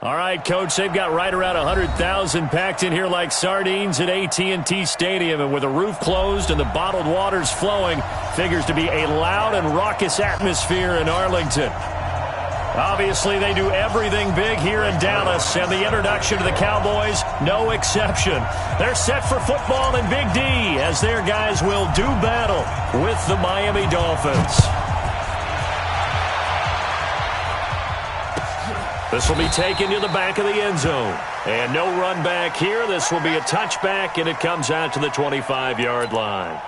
All right, Coach, they've got right around 100,000 packed in here like sardines at AT&T Stadium. And with the roof closed and the bottled waters flowing, figures to be a loud and raucous atmosphere in Arlington. Obviously, they do everything big here in Dallas, and the introduction to the Cowboys, no exception. They're set for football in Big D as their guys will do battle with the Miami Dolphins. This will be taken to the back of the end zone. And no run back here. This will be a touchback, and it comes out to the 25-yard line.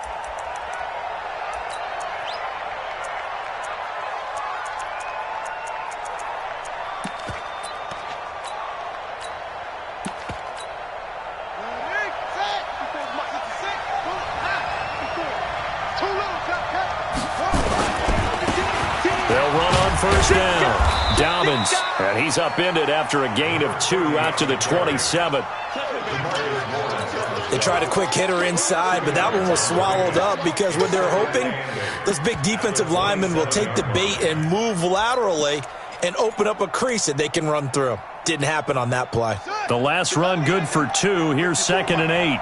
They'll run on first down. Dobbins, and he's upended after a gain of 2 out to the 27. They tried a quick hitter inside, but that one was swallowed up because what they're hoping, those big defensive linemen will take the bait and move laterally and open up a crease that they can run through. Didn't happen on that play. The last run good for 2. Here's 2nd and 8.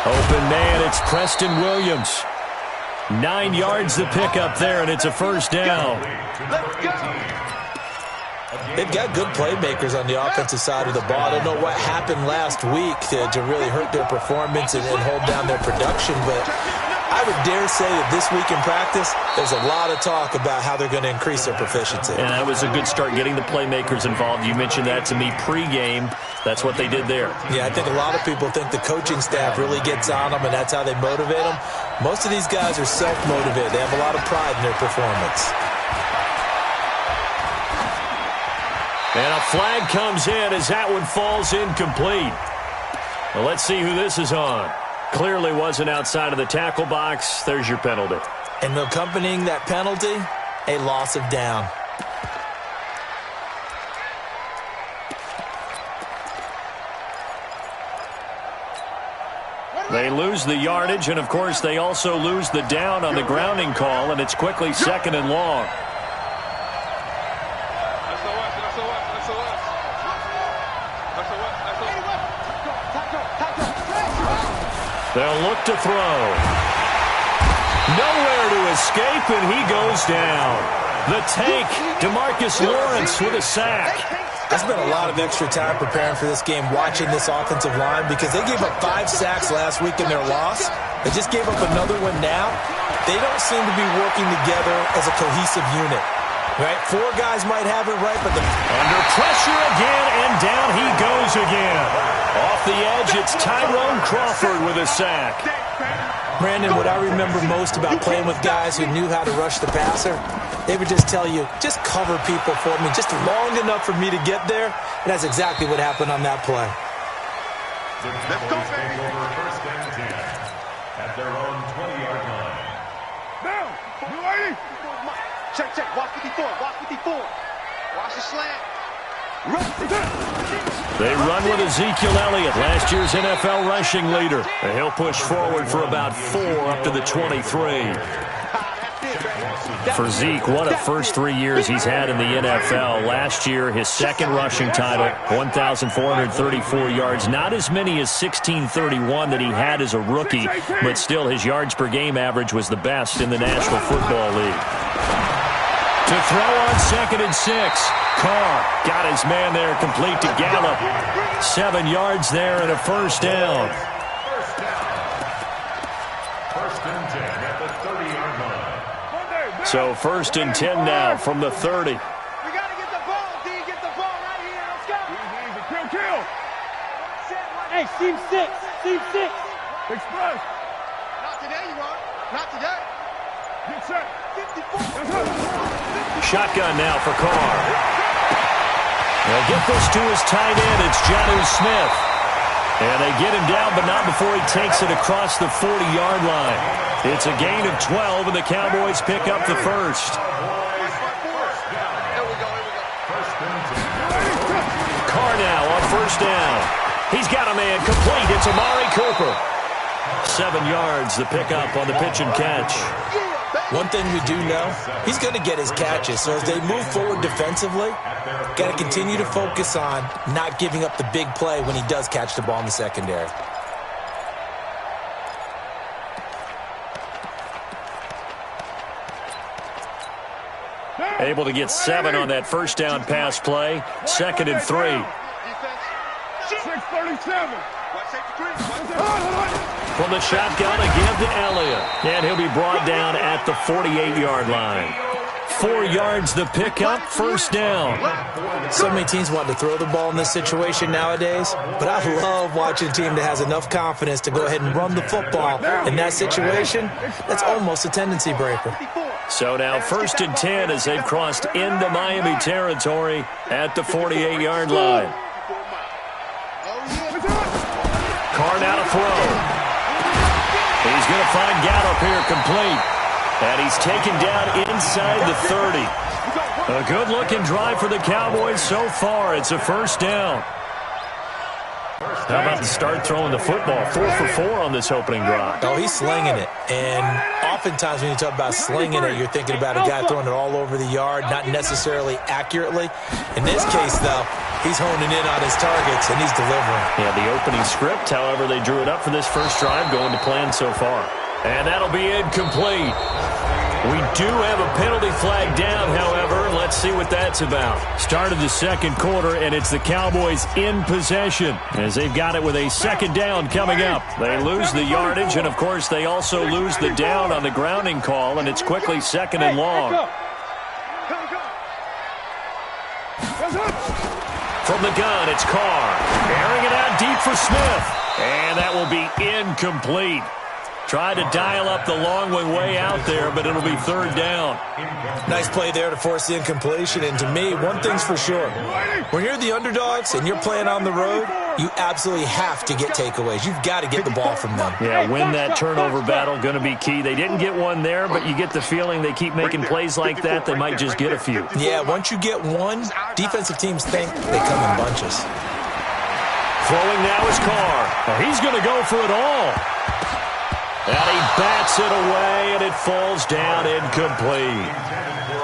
Open man, it's Preston Williams. 9 yards to pick up there, and it's a first down. They've got good playmakers on the offensive side of the ball. I don't know what happened last week to really hurt their performance and hold down their production, but I would dare say that this week in practice, there's a lot of talk about how they're going to increase their proficiency. And that was a good start getting the playmakers involved. You mentioned that to me pregame. That's what they did there. Yeah, I think a lot of people think the coaching staff really gets on them, and that's how they motivate them. Most of these guys are self-motivated. They have a lot of pride in their performance. And a flag comes in as that one falls incomplete. Well, let's see who this is on. Clearly wasn't outside of the tackle box. There's your penalty. And accompanying that penalty, a loss of down. They lose the yardage, and, of course, they also lose the down on the grounding call, and it's quickly 2nd and long. They'll look to throw. Nowhere to escape, and he goes down. The tank, DeMarcus Lawrence with a sack. I spent a lot of extra time preparing for this game watching this offensive line because they gave up 5 sacks last week in their loss. They just gave up another one now. They don't seem to be working together as a cohesive unit. Right? 4 guys might have it right, but under pressure again, and down he goes again. Off the edge, it's Tyrone Crawford with a sack. Brandon, what I remember most about playing with guys who knew how to rush the passer, they would just tell you, just cover people for me, just long enough for me to get there. And that's exactly what happened on that play. Let's go, baby. First and 10 at their own 20-yard line. Now, you ready? Check, check. Watch 54. Watch 54. Watch the slant. They run with Ezekiel Elliott, last year's NFL rushing leader. And he'll push forward for about 4 up to the 23. For Zeke, what a first 3 years he's had in the NFL. Last year, his 2nd rushing title, 1,434 yards. Not as many as 1,631 that he had as a rookie, but still his yards per game average was the best in the National Football League. To throw on 2nd and 6. Carr got his man there, complete to Gallup. 7 yards there and a first down. First and 10 at the 30-yard line. So 1st and 10 now from the 30. We got to get the ball, D. Get the ball right here. Let's go. Easy, kill. Hey, seam 6. Seam 6. Express. Not today, you are. Not today. Get set. 54. Shotgun now for Carr. They'll get this to his tight end. It's Jonnu Smith. And they get him down, but not before he takes it across the 40-yard line. It's a gain of 12, and the Cowboys pick up the first. Carr now on first down. He's got a man complete. It's Amari Cooper. 7 yards, the pickup on the pitch and catch. One thing we do know, he's going to get his catches. So as they move forward defensively, got to continue to focus on not giving up the big play when he does catch the ball in the secondary. Able to get 7 on that first down pass play. 2nd and 3. 637. From the shotgun again to Elliott. And he'll be brought down at the 48-yard line. 4 yards the pickup, first down. So many teams want to throw the ball in this situation nowadays, but I love watching a team that has enough confidence to go ahead and run the football. In that situation, that's almost a tendency breaker. So now 1st and 10 as they've crossed into Miami territory at the 48-yard line. Carr now to throw. He's going to find Gallup here complete. And he's taken down inside the 30. A good-looking drive for the Cowboys so far. It's a first down. How about to start throwing the football? 4 for 4 on this opening drive. Oh, he's slinging it. And oftentimes when you talk about slinging it, you're thinking about a guy throwing it all over the yard, not necessarily accurately. In this case, though, he's honing in on his targets, and he's delivering. Yeah, the opening script, however, they drew it up for this first drive, going to plan so far. And that'll be incomplete. We do have a penalty flag down, however. Let's see what that's about. Start of the second quarter, and it's the Cowboys in possession as they've got it with a second down coming up. They lose the yardage, and, of course, they also lose the down on the grounding call, and it's quickly 2nd and long. From the gun, it's Carr. Airing it out deep for Smith. And that will be incomplete. Tried to dial up the long one way out there, but it'll be 3rd down. Nice play there to force the incompletion. And to me, one thing's for sure. When you're the underdogs and you're playing on the road, you absolutely have to get takeaways. You've got to get the ball from them. Yeah, win that turnover battle, going to be key. They didn't get one there, but you get the feeling they keep making plays like that, they might just get a few. Yeah, once you get one, defensive teams think they come in bunches. Throwing now is Carr. He's going to go for it all. And he bats it away, and it falls down incomplete.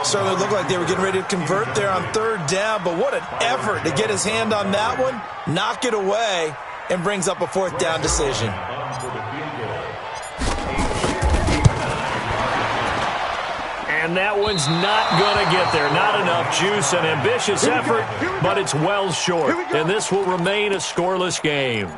Certainly looked like they were getting ready to convert there on 3rd down, but what an effort to get his hand on that one, knock it away, and brings up a 4th down decision. And that one's not going to get there. Not enough juice, an ambitious effort, but it's well short. And this will remain a scoreless game.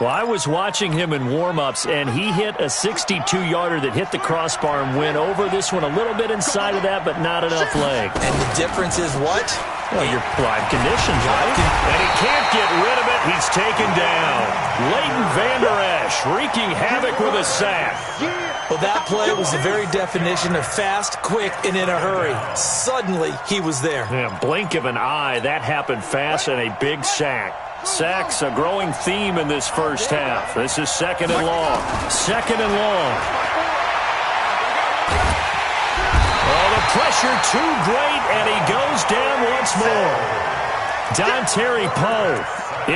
Well, I was watching him in warm-ups, and he hit a 62-yarder that hit the crossbar and went over this one a little bit inside of that, but not enough leg. And the difference is what? Well, your live conditions, right? And he can't get rid of it. He's taken down. Leighton Vander Esch wreaking havoc with a sack. Well, that play was the very definition of fast, quick, and in a hurry. Suddenly, he was there. Yeah, blink of an eye. That happened fast and a big sack. Sacks, a growing theme in this first half. This is 2nd and long. 2nd and long. Oh, the pressure too great, and he goes down once more. Dontari Poe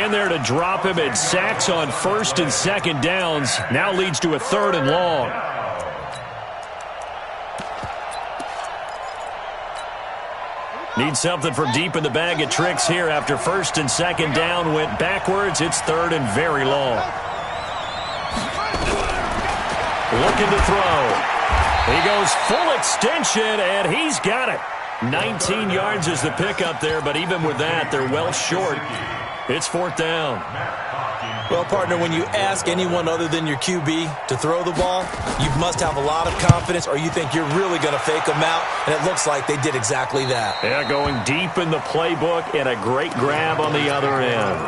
in there to drop him, and sacks on 1st and 2nd downs. Now leads to a 3rd and long. Need something from deep in the bag of tricks here after 1st and 2nd down went backwards. It's 3rd and very long. Looking to throw. He goes full extension, and he's got it. 19 yards is the pickup there, but even with that, they're well short. It's 4th down. Well, partner, when you ask anyone other than your QB to throw the ball, you must have a lot of confidence, or you think you're really going to fake them out, and it looks like they did exactly that. Yeah, going deep in the playbook and a great grab on the other end.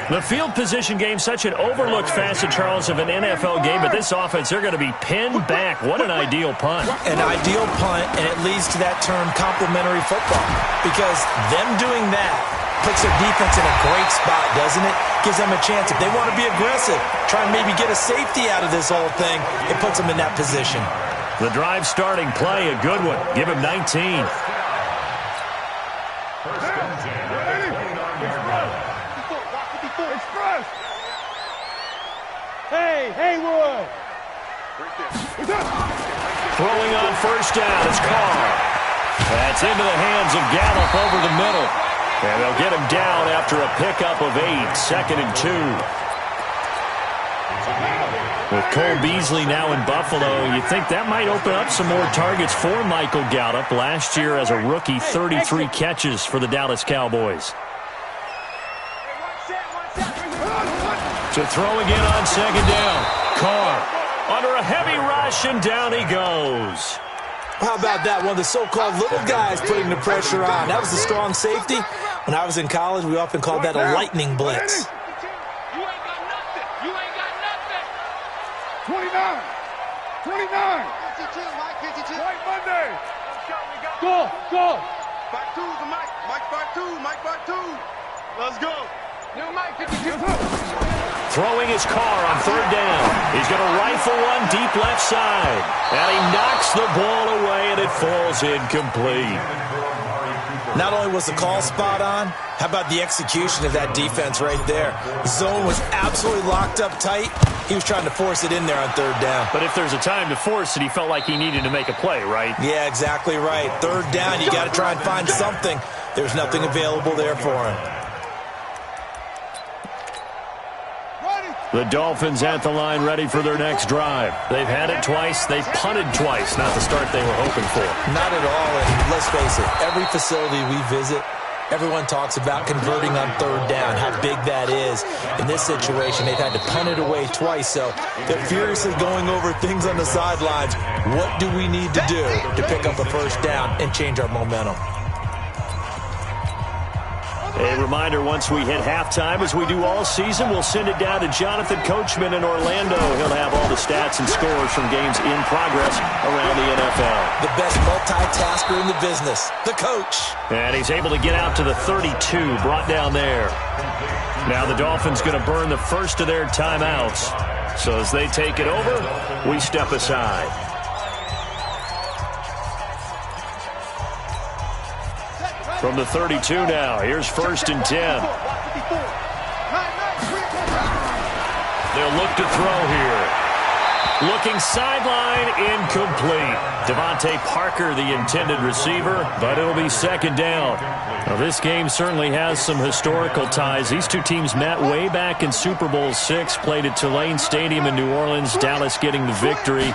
The field position game, such an overlooked facet, Charles, of an NFL game, but this offense, they're going to be pinned back. What an ideal punt. An ideal punt, and it leads to that term complementary football, because them doing that puts their defense in a great spot, doesn't it? Gives them a chance. If they want to be aggressive, try and maybe get a safety out of this whole thing, it puts them in that position. The drive starting play, a good one. Give him 19. Hey, Haywood. Throwing on first down is Carr. That's into the hands of Gallup over the middle. And they'll get him down after a pickup of 8, 2nd and 2. With Cole Beasley now in Buffalo, you think that might open up some more targets for Michael Gallup. Last year as a rookie, 33 catches for the Dallas Cowboys. To throw again on 2nd down. Carr under a heavy rush, and down he goes. How about that? One of the so-called little guys putting the pressure on. That was the strong safety. When I was in college, we often called that a lightning blitz. You ain't got nothing. You ain't got nothing. 29. 29. 52, Mike, 52. White Monday. Go. Back two to Mike. Mike back two. Mike back two. Let's go. New Mike, 52. Throwing his Carr on 3rd down. He's going to rifle one deep left side. And he knocks the ball away, and it falls incomplete. Not only was the call spot on, how about the execution of that defense right there? The zone was absolutely locked up tight. He was trying to force it in there on 3rd down. But if there's a time to force it, he felt like he needed to make a play, right? Yeah, exactly right. 3rd down, you got to try and find something. There's nothing available there for him. The Dolphins at the line, ready for their next drive. They've had it twice. They've punted twice. Not the start they were hoping for. Not at all, and let's face it, every facility we visit, everyone talks about converting on 3rd down, how big that is. In this situation, they've had to punt it away twice, so they're furiously going over things on the sidelines. What do we need to do to pick up a 1st down and change our momentum? A reminder, once we hit halftime, as we do all season, we'll send it down to Jonathan Coachman in Orlando. He'll have all the stats and scores from games in progress around the NFL. The best multitasker in the business, the coach. And he's able to get out to the 32, brought down there. Now the Dolphins going to burn the first of their timeouts. So as they take it over, we step aside. From the 32 now, here's 1st and 10. They'll look to throw here. Looking sideline, incomplete. Devontae Parker, the intended receiver, but it'll be 2nd down. Now, this game certainly has some historical ties. These two teams met way back in Super Bowl VI, played at Tulane Stadium in New Orleans, Dallas getting the victory.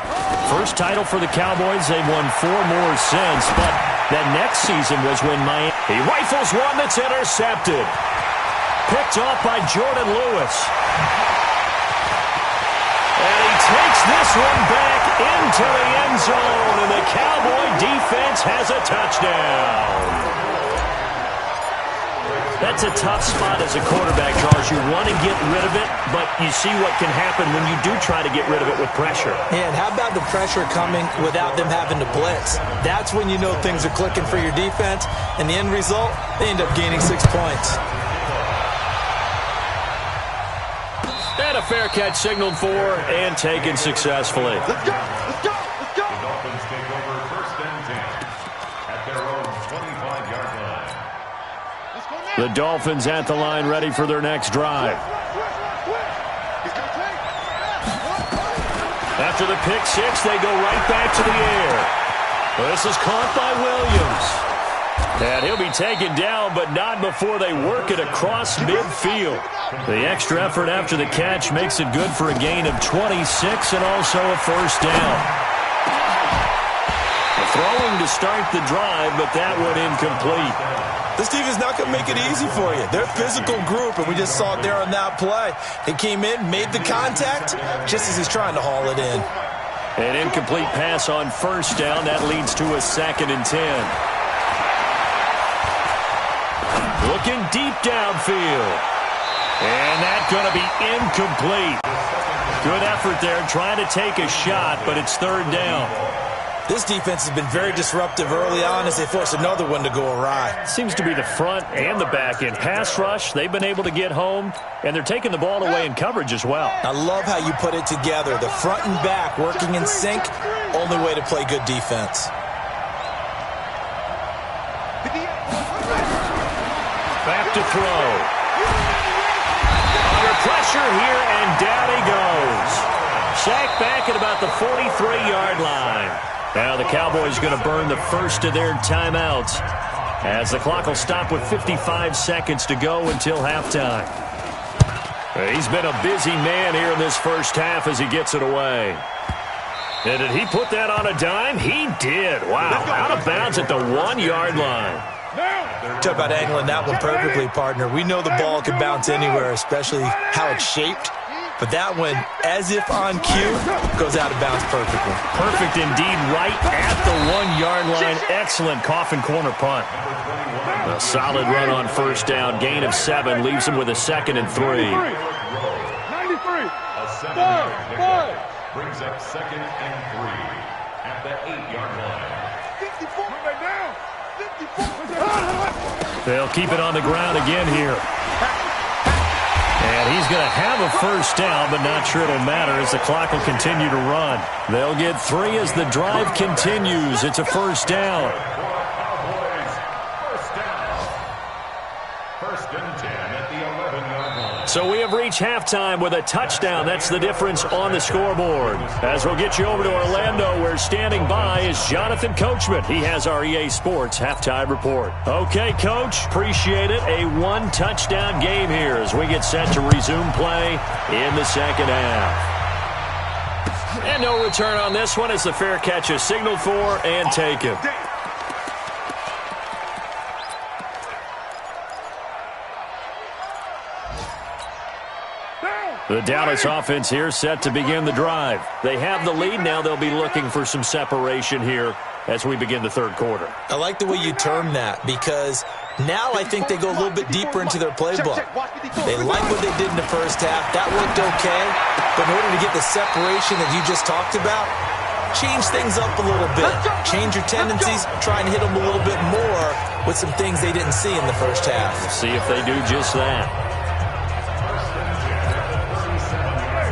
First title for the Cowboys. They've won 4 more since, but that next season was when Miami. He rifles one that's intercepted. Picked off by Jordan Lewis. And he takes this one back into the end zone, and the Cowboy defense has a touchdown. That's a tough spot as a quarterback, Charles. You want to get rid of it, but you see what can happen when you do try to get rid of it with pressure. And how about the pressure coming without them having to blitz? That's when you know things are clicking for your defense, and the end result, they end up gaining 6 points. And a fair catch signaled for and taken successfully. Let's go. Let's go. Let's go. The Dolphins take over 1st and 10 at their own 25-yard line. Let's go now. The Dolphins at the line, ready for their next drive. He's gonna take. After the pick 6, they go right back to the air. This is caught by Williams. And he'll be taken down, but not before they work it across midfield. The extra effort after the catch makes it good for a gain of 26 and also a 1st down. Throwing to start the drive, but that one incomplete. This team is not going to make it easy for you. They're a physical group, and we just saw it there on that play. He came in, made the contact, just as he's trying to haul it in. An incomplete pass on 1st down. That leads to a 2nd and 10. Looking deep downfield. And that's going to be incomplete. Good effort there, trying to take a shot, but it's 3rd down. This defense has been very disruptive early on as they force another one to go awry. Seems to be the front and the back end. Pass rush, they've been able to get home, and they're taking the ball away in coverage as well. I love how you put it together. The front and back working in sync, only way to play good defense. Back to throw. Under pressure here, and down he goes. back at about the 43-yard line. Now the Cowboys going to burn the first of their timeouts as the clock will stop with 55 seconds to go until halftime. He's been a busy man here in this first half as he gets it away. And did he put that on a dime? He did. Wow, out of bounds at the 1-yard line. Talk about angling that one perfectly, partner. We know the ball can bounce anywhere, especially how it's shaped. But that one, as if on cue, goes out of bounds perfectly. Perfect indeed, right at the 1-yard line. Excellent coffin corner punt. A solid run on first down. Gain of 7 leaves him with a 2nd and 3. 93. A 7-yard pickup brings up 2nd and 3 at the 8-yard line. 54. Down. 54. They'll keep it on the ground again here. And he's going to have a first down, but not sure it'll matter as the clock will continue to run. They'll get 3 as the drive continues. It's a first down. First and 10 at the 11-yard line. So we have reached halftime with a touchdown. That's the difference on the scoreboard. As we'll get you over to Orlando, where standing by is Jonathan Coachman. He has our EA Sports halftime report. Okay, Coach, appreciate it. A 1-touchdown game here as we get set to resume play in the second half. And no return on this one as the fair catch is signaled for and taken. The Dallas offense here set to begin the drive. They have the lead. Now they'll be looking for some separation here as we begin the third quarter. I like the way you term that because now I think they go a little bit deeper into their playbook. They like what they did in the first half. That looked okay. But in order to get the separation that you just talked about, change things up a little bit. Change your tendencies. Try and hit them a little bit more with some things they didn't see in the first half. See if they do just that.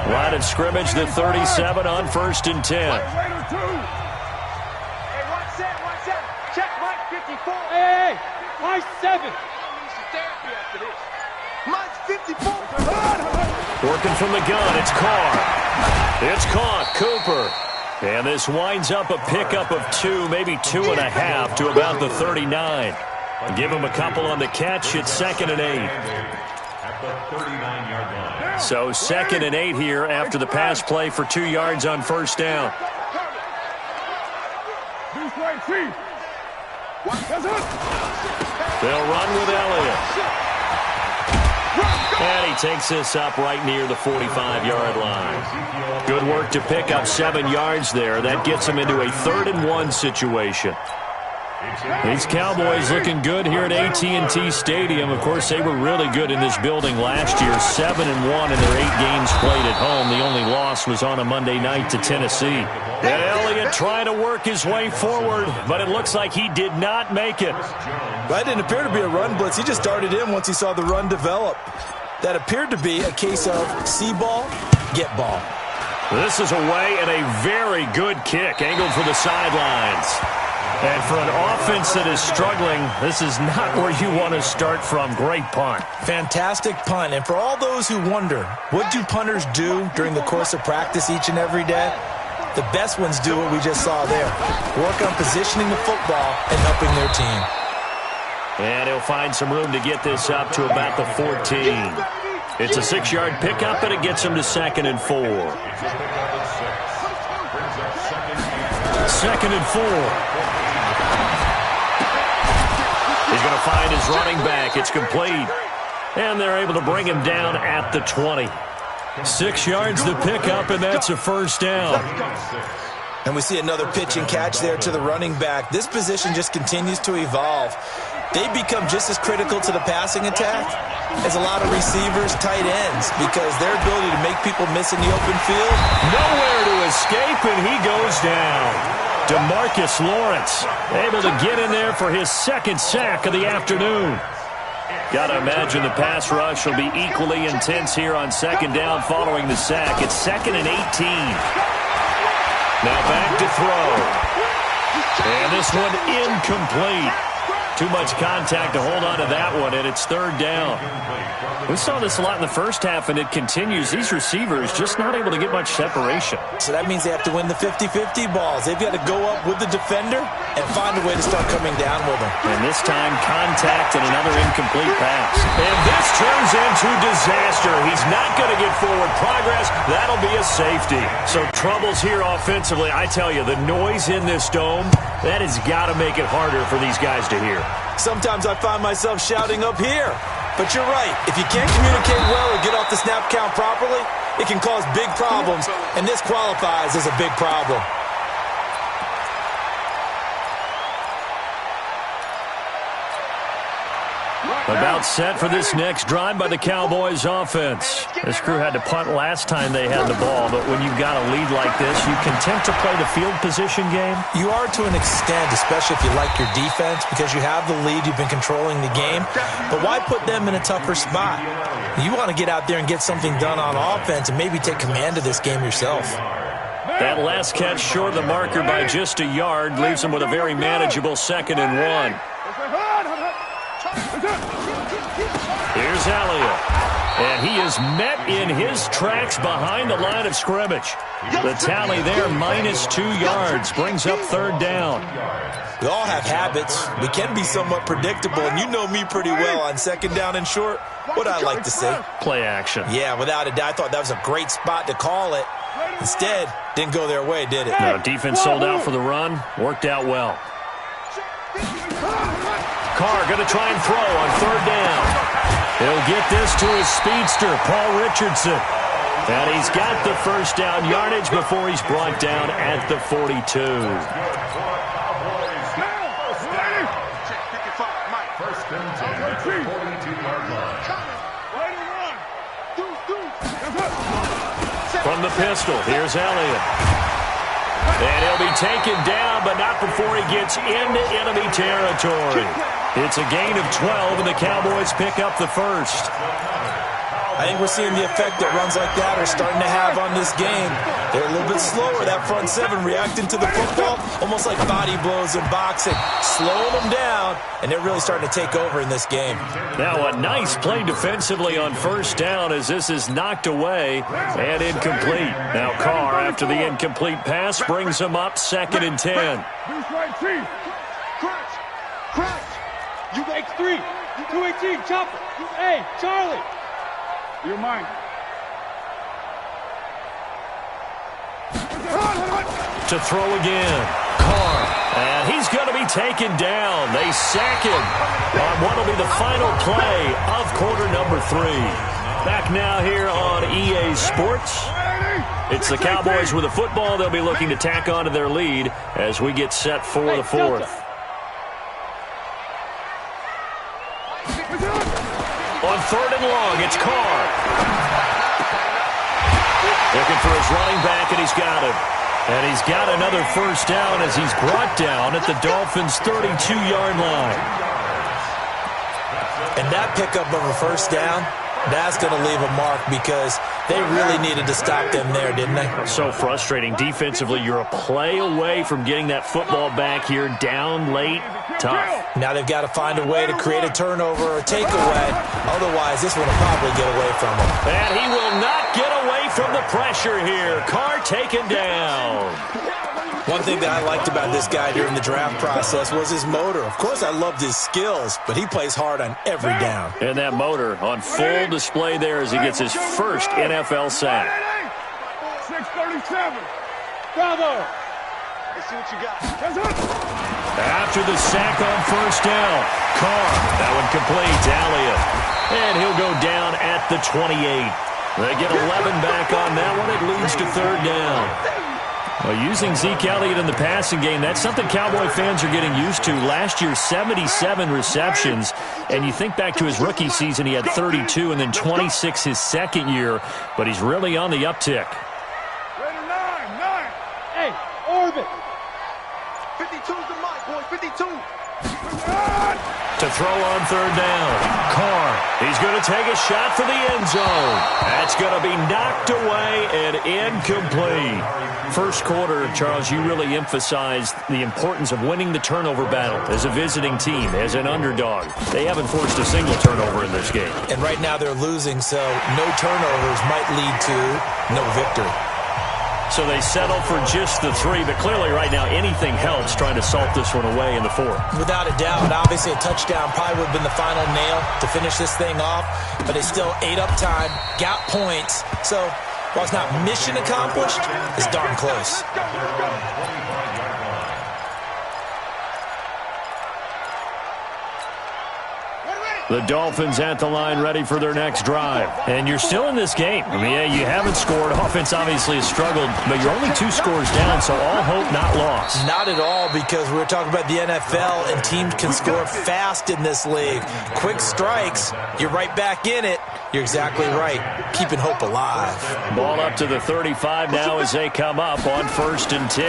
Line of scrimmage, the 37 on 1st and 10. Hey, one set. Check, Mike, 54. Hey, my 7. Mine's 54. Working from the gun, it's Carr. It's caught, Cooper. And this winds up a pickup of 2, maybe 2.5 to about the 39. Give him a couple on the catch, it's 2nd and 8. At the 39-yard line. So 2nd and 8 here after the pass play for 2 yards on first down. They'll run with Elliott. And he takes this up right near the 45-yard line. Good work to pick up 7 yards there. That gets him into a 3rd and 1 situation. These Cowboys looking good here at AT&T Stadium. Of course, they were really good in this building last year. 7-1 in their 8 games played at home. The only loss was on a Monday night to Tennessee. And Elliott trying to work his way forward, but it looks like he did not make it. That didn't appear to be a run blitz. He just darted in once he saw the run develop. That appeared to be a case of see ball, get ball. This is away and a very good kick, angled for the sidelines. And for an offense that is struggling, this is not where you want to start from. Great punt. Fantastic punt. And for all those who wonder, what do punters do during the course of practice each and every day? The best ones do what we just saw there. Work on positioning the football and helping their team. And he'll find some room to get this up to about the 14. It's a 6-yard pickup, and it gets him to 2nd and 4. 2nd and 4. He's going to find his running back. It's complete. And they're able to bring him down at the 20. 6 yards to pick up, and that's a first down. And we see another pitch and catch there to the running back. This position just continues to evolve. They become just as critical to the passing attack as a lot of receivers, tight ends, because their ability to make people miss in the open field. Nowhere to escape, and he goes down. DeMarcus Lawrence able to get in there for his 2nd sack of the afternoon. Got to imagine the pass rush will be equally intense here on 2nd down following the sack. It's 2nd and 18. Now back to throw. And this one incomplete. Too much contact to hold on to that one, and it's third down. We saw this a lot in the first half, and it continues. These receivers just not able to get much separation. So that means they have to win the 50-50 balls. They've got to go up with the defender and find a way to start coming down with them. And this time, contact and another incomplete pass. And this turns into disaster. He's not going to get forward progress. That'll be a safety. So troubles here offensively. I tell you, the noise in this dome, that has got to make it harder for these guys to hear. Sometimes I find myself shouting up here. But you're right. If you can't communicate well or get off the snap count properly, it can cause big problems, and this qualifies as a big problem. About set for this next drive by the Cowboys offense. This crew had to punt last time they had the ball, but when you've got a lead like this, you content to play the field position game? You are to an extent, especially if you like your defense, because you have the lead, you've been controlling the game. But why put them in a tougher spot? You want to get out there and get something done on offense and maybe take command of this game yourself. That last catch short of the marker by just a yard leaves them with a very manageable 2nd and 1. Here's Elliott. And he is met in his tracks behind the line of scrimmage. The tally there, -2 yards, brings up third down. We all have habits. We can be somewhat predictable, and you know me pretty well on 2nd down and short. What I like to say? Play action. Yeah, without a doubt. I thought that was a great spot to call it. Instead, didn't go their way, did it? No, defense sold out for the run. Worked out well. Carr going to try and throw on third down. He'll get this to his speedster, Paul Richardson. And he's got the first down yardage before he's brought down at the 42. From the pistol, here's Elliott. And he'll be taken down, but not before he gets into enemy territory. It's a gain of 12, and the Cowboys pick up the first. I think we're seeing the effect that runs like that are starting to have on this game. They're a little bit slower, that front seven, reacting to the football, almost like body blows in boxing, slowing them down, and they're really starting to take over in this game. Now a nice play defensively on first down as this is knocked away and incomplete. Now Carr, after the incomplete pass, brings him up 2nd and 10. Crouch. You go X3. 218. Chopper. Hey, Charlie. You're mine. To throw again. Carr. And he's going to be taken down. They sack him on what will be the final play of quarter number 3. Back now here on EA Sports. It's the Cowboys with the football. They'll be looking to tack on to their lead as we get set for the 4th. On 3rd and long, it's Carr. Looking for his running back, and he's got him. And he's got another first down as he's brought down at the Dolphins' 32-yard line. And that pickup of a first down, that's going to leave a mark because they really needed to stop them there, didn't they? So frustrating. Defensively, you're a play away from getting that football back here down late. Tough. Now they've got to find a way to create a turnover or a takeaway. Otherwise, this one will probably get away from him. And he will not get away from the pressure here. Carr taken down. One thing that I liked about this guy during the draft process was his motor. Of course, I loved his skills, but he plays hard on every down. And that motor on full display there as he gets his first NFL sack. 637. Bravo. Let's see what you got. After the sack on first down, Carr, that one complete to Elliott. And he'll go down at the 28. They get 11 back on that one. It leads to third down. Well, using Zeke Elliott in the passing game, that's something Cowboy fans are getting used to. Last year, 77 receptions. And you think back to his rookie season, he had 32 and then 26 his second year. But he's really on the uptick. Ready, 9. Hey, orbit. 52's the mic, boys. 52. To throw on third down. Carr, he's going to take a shot for the end zone. That's going to be knocked away and incomplete. First quarter, Charles, you really emphasized the importance of winning the turnover battle as a visiting team, as an underdog. They haven't forced a single turnover in this game. And right now they're losing, so no turnovers might lead to no victory. So they settle for just the 3, but clearly right now anything helps trying to salt this one away in the 4th. Without a doubt, obviously a touchdown probably would have been the final nail to finish this thing off, but they still ate up time, got points. So while it's not mission accomplished, it's darn close. The Dolphins at the line ready for their next drive. And you're still in this game. I mean, yeah, you haven't scored. Offense obviously has struggled, but you're only 2 scores down, so all hope not lost. Not at all, because we were talking about the NFL, and teams can score fast in this league. Quick strikes, you're right back in it. You're exactly right. Keeping hope alive. Ball up to the 35 now as they come up on 1st and 10.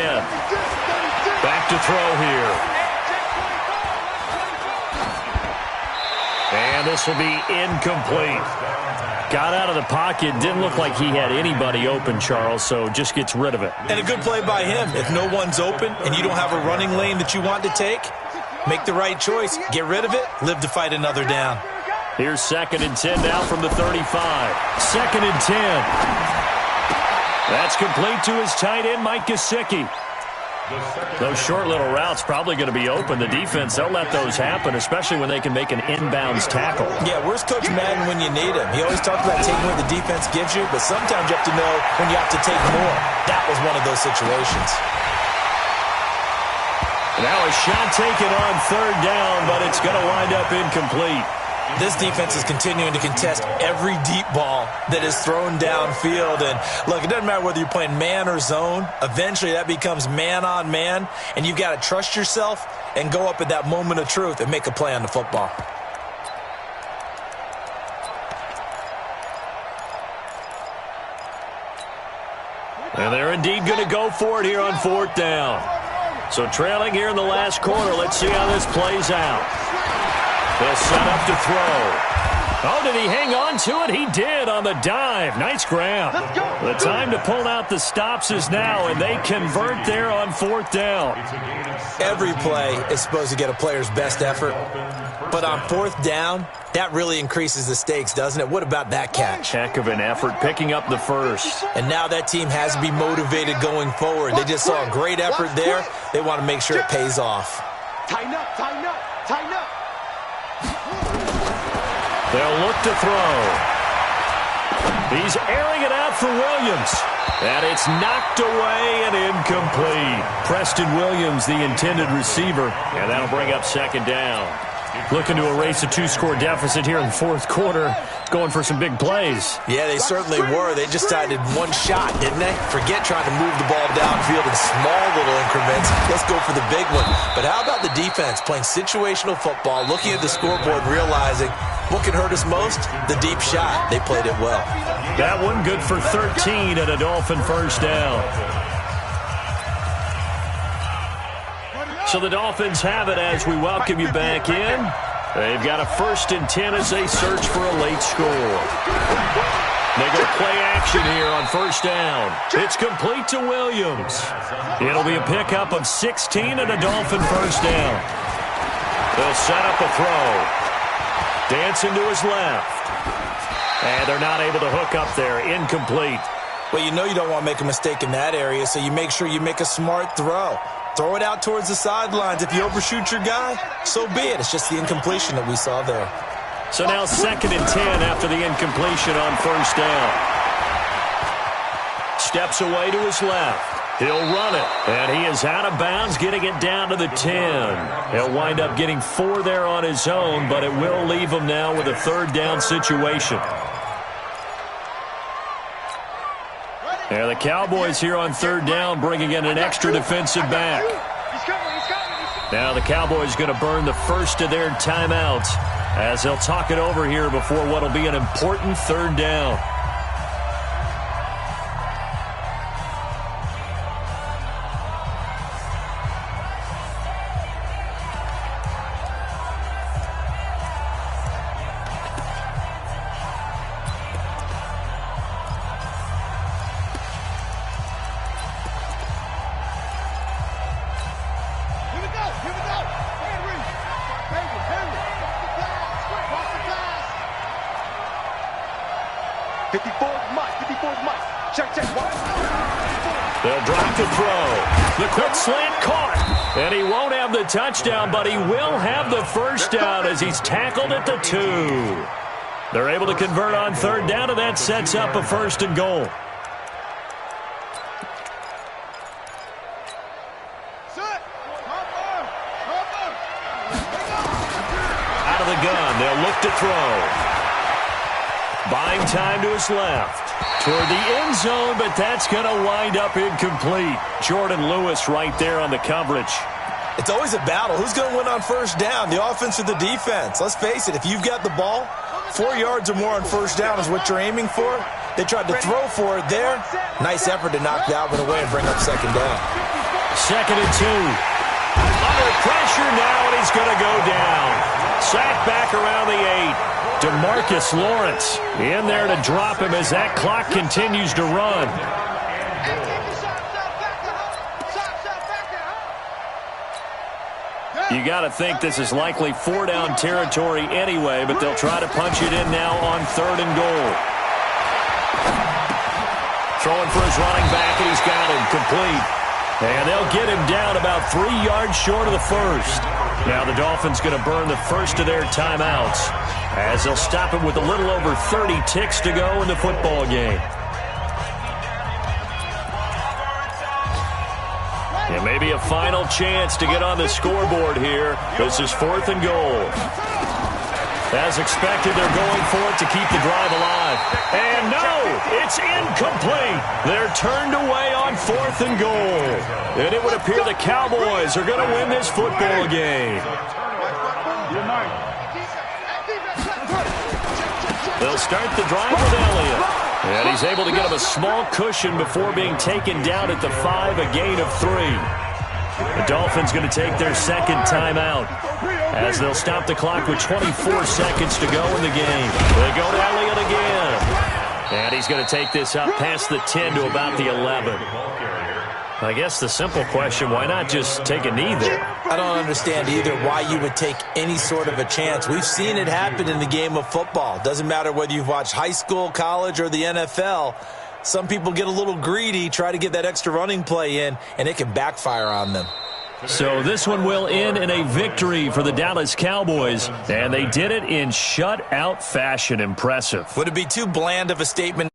Back to throw here. And this will be incomplete. Got out of the pocket. Didn't look like he had anybody open, Charles, so just gets rid of it. And a good play by him. If no one's open and you don't have a running lane that you want to take, make the right choice. Get rid of it. Live to fight another down. Here's 2nd and 10 now from the 35. 2nd and 10. That's complete to his tight end, Mike Gesicki. Those short little routes probably going to be open. The defense, they'll let those happen, especially when they can make an inbounds tackle. Yeah, where's Coach Madden when you need him? He always talks about taking what the defense gives you, but sometimes you have to know when you have to take more. That was one of those situations. Now a shot taken on 3rd down, but it's going to wind up incomplete. This defense is continuing to contest every deep ball that is thrown downfield. And, look, it doesn't matter whether you're playing man or zone. Eventually that becomes man-on-man, and you've got to trust yourself and go up at that moment of truth and make a play on the football. And they're indeed going to go for it here on 4th down. So trailing here in the last quarter, let's see how this plays out. They'll set up to throw. Oh, did he hang on to it? He did on the dive. Nice grab. The time to pull out the stops is now, and they convert there on 4th down. Every play is supposed to get a player's best effort, but on 4th down, that really increases the stakes, doesn't it? What about that catch? Heck of an effort, picking up the first. And now that team has to be motivated going forward. They just saw a great effort there. They want to make sure it pays off. Tighten up, tighten up, tighten up. They'll look to throw. He's airing it out for Williams. And it's knocked away and incomplete. Preston Williams, the intended receiver. And that'll bring up 2nd down. Looking to erase a 2-score deficit here in the 4th quarter. Going for some big plays. Yeah, they certainly were. They just decided one shot, didn't they? Forget trying to move the ball downfield in small little increments. Let's go for the big one. But how about the defense playing situational football, looking at the scoreboard, realizing what can hurt us most? The deep shot. They played it well. That one good for 13 and a Dolphin 1st down. So the Dolphins have it as we welcome you back in. They've got a 1st and 10 as they search for a late score. They go play action here on 1st down. It's complete to Williams. It'll be a pickup of 16 and a Dolphin 1st down. They'll set up a throw. Dancing to his left. And they're not able to hook up there. Incomplete. Well, you know you don't want to make a mistake in that area, so you make sure you make a smart throw. Throw it out towards the sidelines. If you overshoot your guy, so be it. It's just the incompletion that we saw there. So now 2nd and 10 after the incompletion on 1st down. Steps away to his left. He'll run it. And he is out of bounds, getting it down to the 10. He'll wind up getting 4 there on his own, but it will leave him now with a 3rd down situation. Yeah, the Cowboys here on 3rd down bringing in an extra defensive back. Now the Cowboys going to burn the first of their timeouts as they'll talk it over here before what will be an important 3rd down. Check, check. They'll drop the throw. The quick slant caught. And he won't have the touchdown, but he will have the first down as he's tackled at the 2. They're able to convert on third down, and that sets up a 1st and goal. Out of the gun, they'll look to throw. Buying time to his left. Toward the end zone, but that's going to wind up incomplete. Jordan Lewis right there on the coverage. It's always a battle. Who's going to win on first down, the offense or the defense? Let's face it, if you've got the ball, 4 yards or more on first down is what you're aiming for. They tried to throw for it there. Nice effort to knock that one away and bring up second down. 2nd and 2. Under pressure now, and he's going to go down. Sacked back around the 8. DeMarcus Lawrence in there to drop him as that clock continues to run. You got to think this is likely 4-down territory anyway, but they'll try to punch it in now on 3rd and goal. Throwing for his running back, and he's got him complete. And they'll get him down about 3 yards short of the first. Now the Dolphins going to burn the first of their timeouts as they'll stop him with a little over 30 ticks to go in the football game. And maybe a final chance to get on the scoreboard here. This is 4th and goal. As expected, they're going for it to keep the drive alive. And no, it's incomplete. They're turned away on 4th and goal. And it would appear the Cowboys are going to win this football game. They'll start the drive with Elliott. And he's able to get him a small cushion before being taken down at the 5, a gain of 3. The Dolphins going to take their 2nd timeout as they'll stop the clock with 24 seconds to go in the game. They go to Elliott again. And he's going to take this up past the 10 to about the 11. I guess the simple question, why not just take a knee there? I don't understand either why you would take any sort of a chance. We've seen it happen in the game of football. Doesn't matter whether you've watched high school, college, or the NFL. Some people get a little greedy, try to get that extra running play in, and it can backfire on them. So this one will end in a victory for the Dallas Cowboys, and they did it in shutout fashion. Impressive. Would it be too bland of a statement